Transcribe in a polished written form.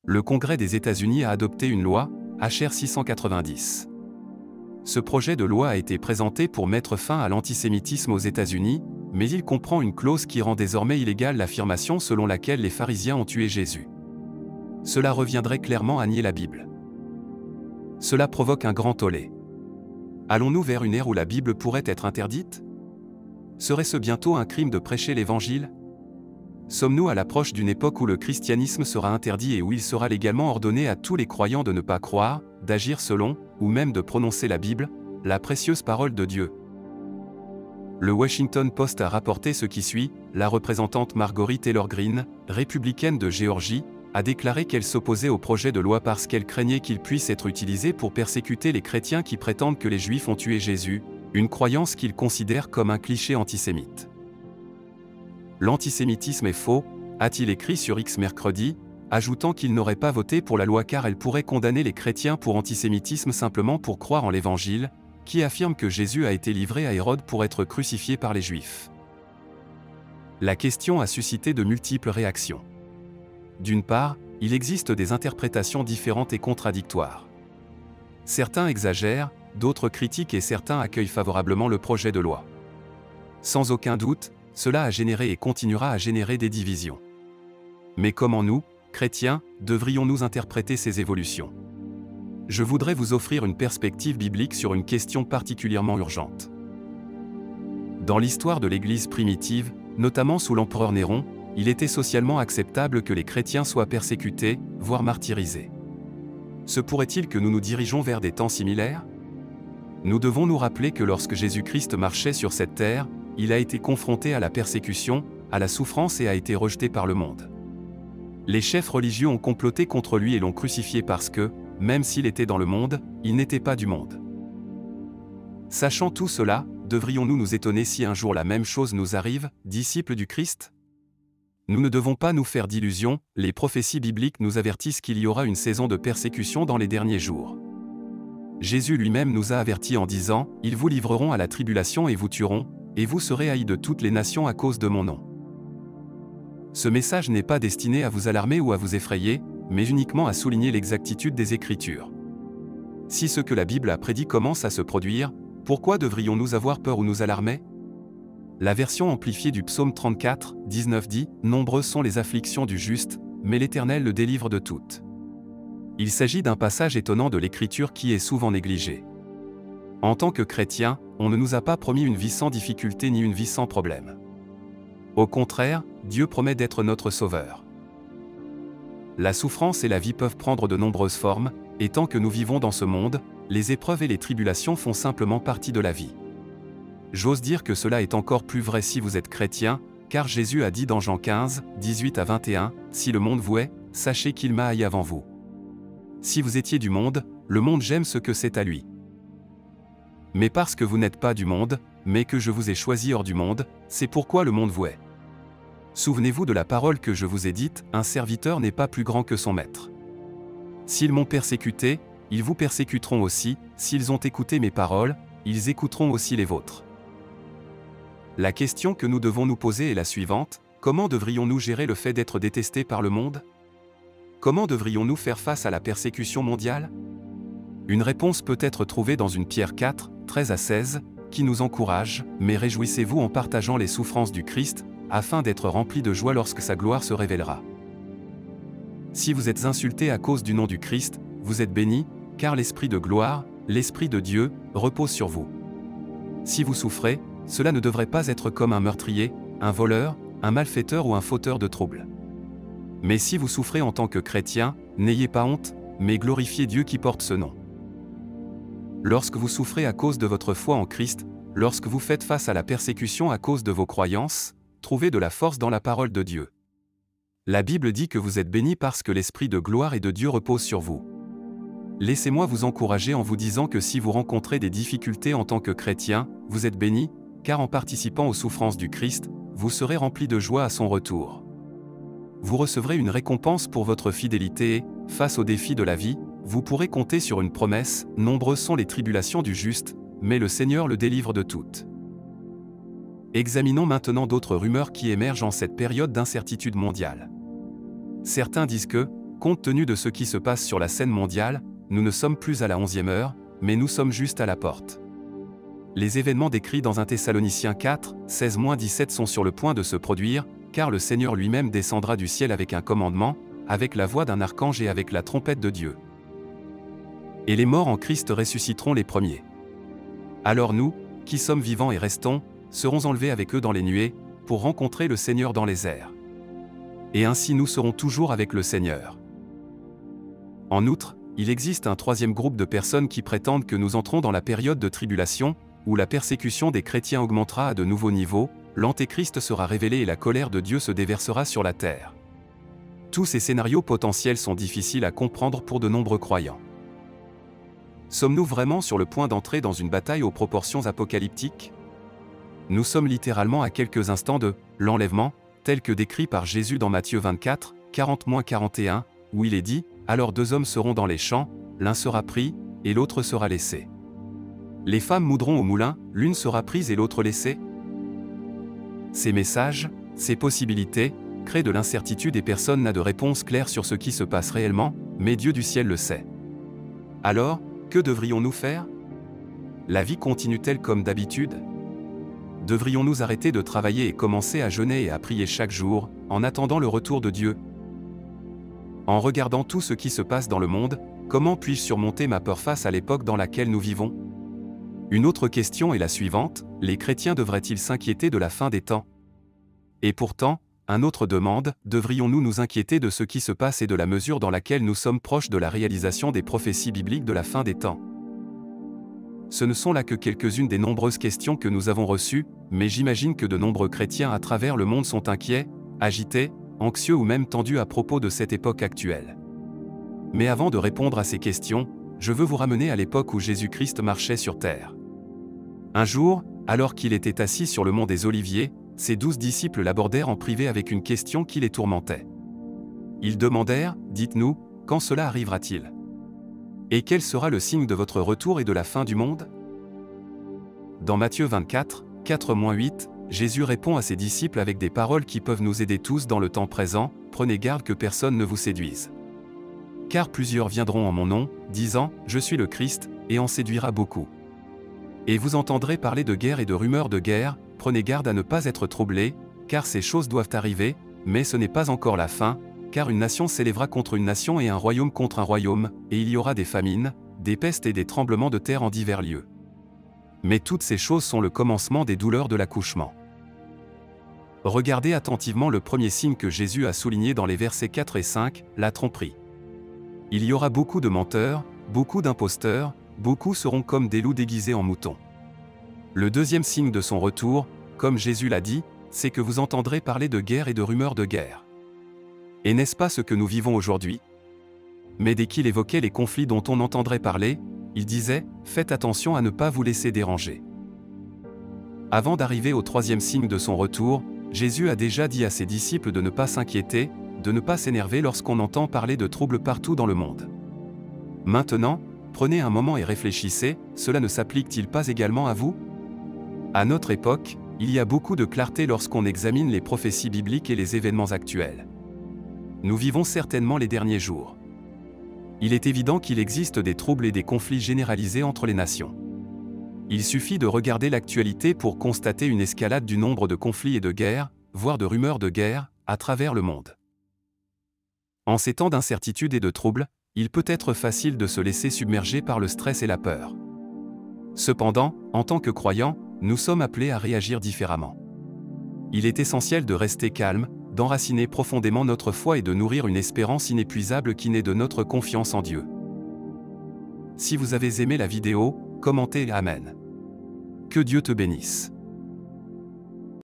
Le Congrès des États-Unis a adopté une loi, HR 690. Ce projet de loi a été présenté pour mettre fin à l'antisémitisme aux États-Unis, mais il comprend une clause qui rend désormais illégale l'affirmation selon laquelle les pharisiens ont tué Jésus. Cela reviendrait clairement à nier la Bible. Cela provoque un grand tollé. Allons-nous vers une ère où la Bible pourrait être interdite? Serait-ce bientôt un crime de prêcher l'Évangile? Sommes-nous à l'approche d'une époque où le christianisme sera interdit et où il sera légalement ordonné à tous les croyants de ne pas croire, d'agir selon, ou même de prononcer la Bible, la précieuse parole de Dieu? Le Washington Post a rapporté ce qui suit. La représentante Marjorie Taylor Greene, républicaine de Géorgie, a déclaré qu'elle s'opposait au projet de loi parce qu'elle craignait qu'il puisse être utilisé pour persécuter les chrétiens qui prétendent que les Juifs ont tué Jésus, une croyance qu'ils considèrent comme un cliché antisémite. L'antisémitisme est faux, a-t-il écrit sur X mercredi, ajoutant qu'il n'aurait pas voté pour la loi car elle pourrait condamner les chrétiens pour antisémitisme simplement pour croire en l'Évangile, qui affirme que Jésus a été livré à Hérode pour être crucifié par les Juifs. La question a suscité de multiples réactions. D'une part, il existe des interprétations différentes et contradictoires. Certains exagèrent, d'autres critiquent et certains accueillent favorablement le projet de loi. Sans aucun doute, cela a généré et continuera à générer des divisions. Mais comment nous, chrétiens, devrions-nous interpréter ces évolutions? Je voudrais vous offrir une perspective biblique sur une question particulièrement urgente. Dans l'histoire de l'Église primitive, notamment sous l'empereur Néron, il était socialement acceptable que les chrétiens soient persécutés, voire martyrisés. Se pourrait-il que nous nous dirigeons vers des temps similaires? Nous devons nous rappeler que lorsque Jésus-Christ marchait sur cette terre, il a été confronté à la persécution, à la souffrance et a été rejeté par le monde. Les chefs religieux ont comploté contre lui et l'ont crucifié parce que, même s'il était dans le monde, il n'était pas du monde. Sachant tout cela, devrions-nous nous étonner si un jour la même chose nous arrive, disciples du Christ? Nous ne devons pas nous faire d'illusions, les prophéties bibliques nous avertissent qu'il y aura une saison de persécution dans les derniers jours. Jésus lui-même nous a avertis en disant « Ils vous livreront à la tribulation et vous tueront, et vous serez haïs de toutes les nations à cause de mon nom. » Ce message n'est pas destiné à vous alarmer ou à vous effrayer, mais uniquement à souligner l'exactitude des Écritures. Si ce que la Bible a prédit commence à se produire, pourquoi devrions-nous avoir peur ou nous alarmer? La version amplifiée du psaume 34, 19 dit « Nombreuses sont les afflictions du juste, mais l'Éternel le délivre de toutes. » Il s'agit d'un passage étonnant de l'Écriture qui est souvent négligé. En tant que chrétiens, on ne nous a pas promis une vie sans difficulté ni une vie sans problème. Au contraire, Dieu promet d'être notre Sauveur. La souffrance et la vie peuvent prendre de nombreuses formes, et tant que nous vivons dans ce monde, les épreuves et les tribulations font simplement partie de la vie. J'ose dire que cela est encore plus vrai si vous êtes chrétien, car Jésus a dit dans Jean 15, 18 à 21, « Si le monde vous hait, sachez qu'il m'a haï avant vous. Si vous étiez du monde, le monde j'aime ce que c'est à lui. Mais parce que vous n'êtes pas du monde, mais que je vous ai choisi hors du monde, c'est pourquoi le monde vous hait. Souvenez-vous de la parole que je vous ai dite, un serviteur n'est pas plus grand que son maître. S'ils m'ont persécuté, ils vous persécuteront aussi, s'ils ont écouté mes paroles, ils écouteront aussi les vôtres. » La question que nous devons nous poser est la suivante: comment devrions-nous gérer le fait d'être détestés par le monde? Comment devrions-nous faire face à la persécution mondiale? Une réponse peut être trouvée dans une Pierre 4, 13 à 16, qui nous encourage, « Mais réjouissez-vous en partageant les souffrances du Christ, afin d'être remplis de joie lorsque sa gloire se révélera. » Si vous êtes insultés à cause du nom du Christ, vous êtes bénis, car l'Esprit de gloire, l'Esprit de Dieu, repose sur vous. Si vous souffrez, cela ne devrait pas être comme un meurtrier, un voleur, un malfaiteur ou un fauteur de troubles. Mais si vous souffrez en tant que chrétien, n'ayez pas honte, mais glorifiez Dieu qui porte ce nom. Lorsque vous souffrez à cause de votre foi en Christ, lorsque vous faites face à la persécution à cause de vos croyances, trouvez de la force dans la parole de Dieu. La Bible dit que vous êtes bénis parce que l'Esprit de gloire et de Dieu repose sur vous. Laissez-moi vous encourager en vous disant que si vous rencontrez des difficultés en tant que chrétien, vous êtes bénis, car en participant aux souffrances du Christ, vous serez remplis de joie à son retour. Vous recevrez une récompense pour votre fidélité et, face aux défis de la vie, vous pourrez compter sur une promesse, « Nombreuses sont les tribulations du juste, mais le Seigneur le délivre de toutes. » Examinons maintenant d'autres rumeurs qui émergent en cette période d'incertitude mondiale. Certains disent que, compte tenu de ce qui se passe sur la scène mondiale, nous ne sommes plus à la 11e heure, mais nous sommes juste à la porte. Les événements décrits dans 1 Thessaloniciens 4, 16-17 sont sur le point de se produire, car le Seigneur lui-même descendra du ciel avec un commandement, avec la voix d'un archange et avec la trompette de Dieu. Et les morts en Christ ressusciteront les premiers. Alors nous, qui sommes vivants et restons, serons enlevés avec eux dans les nuées, pour rencontrer le Seigneur dans les airs. Et ainsi nous serons toujours avec le Seigneur. En outre, il existe un troisième groupe de personnes qui prétendent que nous entrons dans la période de tribulation, où la persécution des chrétiens augmentera à de nouveaux niveaux, l'Antéchrist sera révélé et la colère de Dieu se déversera sur la terre. Tous ces scénarios potentiels sont difficiles à comprendre pour de nombreux croyants. Sommes-nous vraiment sur le point d'entrer dans une bataille aux proportions apocalyptiques? Nous sommes littéralement à quelques instants de l'enlèvement, tel que décrit par Jésus dans Matthieu 24, 40-41, où il est dit « Alors 2 hommes seront dans les champs, l'un sera pris, et l'autre sera laissé. Les femmes moudront au moulin, l'une sera prise et l'autre laissée ?» Ces messages, ces possibilités, créent de l'incertitude et personne n'a de réponse claire sur ce qui se passe réellement, mais Dieu du ciel le sait. Alors, que devrions-nous faire? La vie continue-t-elle comme d'habitude? Devrions-nous arrêter de travailler et commencer à jeûner et à prier chaque jour, en attendant le retour de Dieu? En regardant tout ce qui se passe dans le monde, comment puis-je surmonter ma peur face à l'époque dans laquelle nous vivons? Une autre question est la suivante, les chrétiens devraient-ils s'inquiéter de la fin des temps? Et pourtant, un autre demande, devrions-nous nous inquiéter de ce qui se passe et de la mesure dans laquelle nous sommes proches de la réalisation des prophéties bibliques de la fin des temps? Ce ne sont là que quelques-unes des nombreuses questions que nous avons reçues, mais j'imagine que de nombreux chrétiens à travers le monde sont inquiets, agités, anxieux ou même tendus à propos de cette époque actuelle. Mais avant de répondre à ces questions, je veux vous ramener à l'époque où Jésus-Christ marchait sur terre. Un jour, alors qu'il était assis sur le mont des Oliviers, ses 12 disciples l'abordèrent en privé avec une question qui les tourmentait. Ils demandèrent, « Dites-nous, quand cela arrivera-t-il? Et quel sera le signe de votre retour et de la fin du monde ?» Dans Matthieu 24, 4-8, Jésus répond à ses disciples avec des paroles qui peuvent nous aider tous dans le temps présent, « Prenez garde que personne ne vous séduise. Car plusieurs viendront en mon nom, disant, je suis le Christ, et en séduira beaucoup. Et vous entendrez parler de guerre et de rumeurs de guerre, prenez garde à ne pas être troublés, car ces choses doivent arriver, mais ce n'est pas encore la fin, car une nation s'élèvera contre une nation et un royaume contre un royaume, et il y aura des famines, des pestes et des tremblements de terre en divers lieux. Mais toutes ces choses sont le commencement des douleurs de l'accouchement. » Regardez attentivement le premier signe que Jésus a souligné dans les versets 4 et 5, la tromperie. Il y aura beaucoup de menteurs, beaucoup d'imposteurs, beaucoup seront comme des loups déguisés en moutons. Le deuxième signe de son retour, comme Jésus l'a dit, c'est que vous entendrez parler de guerre et de rumeurs de guerre. Et n'est-ce pas ce que nous vivons aujourd'hui? Mais dès qu'il évoquait les conflits dont on entendrait parler, il disait « Faites attention à ne pas vous laisser déranger ». Avant d'arriver au troisième signe de son retour, Jésus a déjà dit à ses disciples de ne pas s'inquiéter, de ne pas s'énerver lorsqu'on entend parler de troubles partout dans le monde. Maintenant, prenez un moment et réfléchissez, cela ne s'applique-t-il pas également à vous? À notre époque, il y a beaucoup de clarté lorsqu'on examine les prophéties bibliques et les événements actuels. Nous vivons certainement les derniers jours. Il est évident qu'il existe des troubles et des conflits généralisés entre les nations. Il suffit de regarder l'actualité pour constater une escalade du nombre de conflits et de guerres, voire de rumeurs de guerre, à travers le monde. En ces temps d'incertitude et de troubles, il peut être facile de se laisser submerger par le stress et la peur. Cependant, en tant que croyants, nous sommes appelés à réagir différemment. Il est essentiel de rester calme, d'enraciner profondément notre foi et de nourrir une espérance inépuisable qui naît de notre confiance en Dieu. Si vous avez aimé la vidéo, commentez et Amen. Que Dieu te bénisse.